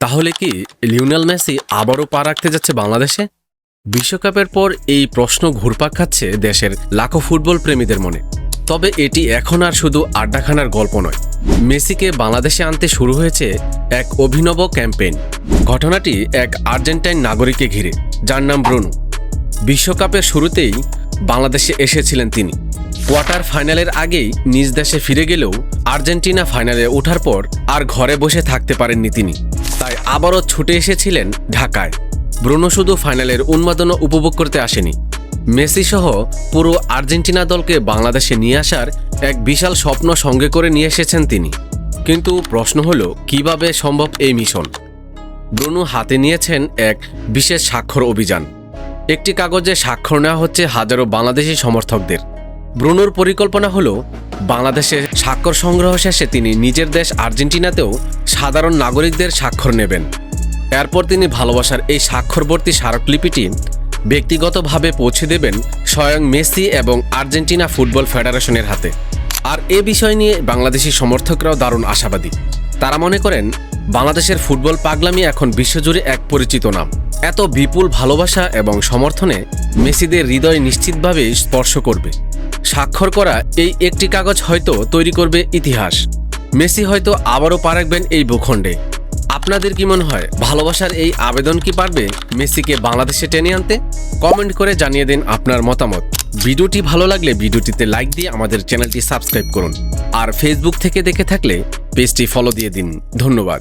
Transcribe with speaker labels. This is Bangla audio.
Speaker 1: তাহলে কি লিওনেল মেসি আবারও পা রাখতে যাচ্ছে বাংলাদেশে? বিশ্বকাপের পর এই প্রশ্ন ঘুরপাক খাচ্ছে দেশের লাখো ফুটবল প্রেমীদের মনে। তবে এটি এখন আর শুধু আড্ডাখানার গল্প নয়। মেসিকে বাংলাদেশে আনতে শুরু হয়েছে এক অভিনব ক্যাম্পেইন। ঘটনাটি এক আর্জেন্টাইন নাগরিককে ঘিরে, যার নাম ব্রুনো। বিশ্বকাপের শুরুতেই বাংলাদেশে এসেছিলেন তিনি। কোয়ার্টার ফাইনালের আগেই নিজ দেশে ফিরে গেলেও আর্জেন্টিনা ফাইনালে ওঠার পর আর ঘরে বসে থাকতে পারেননি তিনি। তাই আবারও ছুটে এসেছিলেন ঢাকায়। ব্রুনো শুধু ফাইনালের উন্মাদনা উপভোগ করতে আসেনি, মেসি সহ পুরো আর্জেন্টিনা দলকে বাংলাদেশে নিয়ে আসার এক বিশাল স্বপ্ন সঙ্গে করে নিয়ে এসেছেন তিনি। কিন্তু প্রশ্ন হলো, কিভাবে সম্ভব এই মিশন? ব্রুনো হাতে নিয়েছেন এক বিশেষ স্বাক্ষর অভিযান। একটি কাগজে স্বাক্ষর নেওয়া হচ্ছে হাজারো বাংলাদেশি সমর্থকদের। ব্রুনোর পরিকল্পনা হলো, বাংলাদেশে স্বাক্ষর সংগ্রহ শেষে তিনি নিজের দেশ আর্জেন্টিনাতেও সাধারণ নাগরিকদের স্বাক্ষর নেবেন। এরপর তিনি ভালোবাসার এই স্বাক্ষরবর্তী স্মারকলিপিটি ব্যক্তিগতভাবে পৌঁছে দেবেন স্বয়ং মেসি এবং আর্জেন্টিনা ফুটবল ফেডারেশনের হাতে। আর এ বিষয় নিয়ে বাংলাদেশি সমর্থকরাও দারুণ আশাবাদী। তারা মনে করেন, বাংলাদেশের ফুটবল পাগলামি এখন বিশ্বজুড়ে এক পরিচিত নাম। এত বিপুল ভালোবাসা এবং সমর্থনে মেসিদের হৃদয় নিশ্চিতভাবেই স্পর্শ করবে। স্বাক্ষর করা এই একটি কাগজ হয়তো তৈরি করবে ইতিহাস। মেসি হয়তো আবারও পা রাখবেন এই ভূখণ্ডে। আপনাদের কি মনে হয়, ভালোবাসার এই আবেদন কি পারবে মেসিকে বাংলাদেশে টেনে আনতে? কমেন্ট করে জানিয়ে দিন আপনার মতামত। ভিডিওটি ভালো লাগলে ভিডিওটিতে লাইক দিয়ে আমাদের চ্যানেলটি সাবস্ক্রাইব করুন। আর ফেসবুক থেকে দেখে থাকলে পেজটি ফলো দিয়ে দিন। ধন্যবাদ।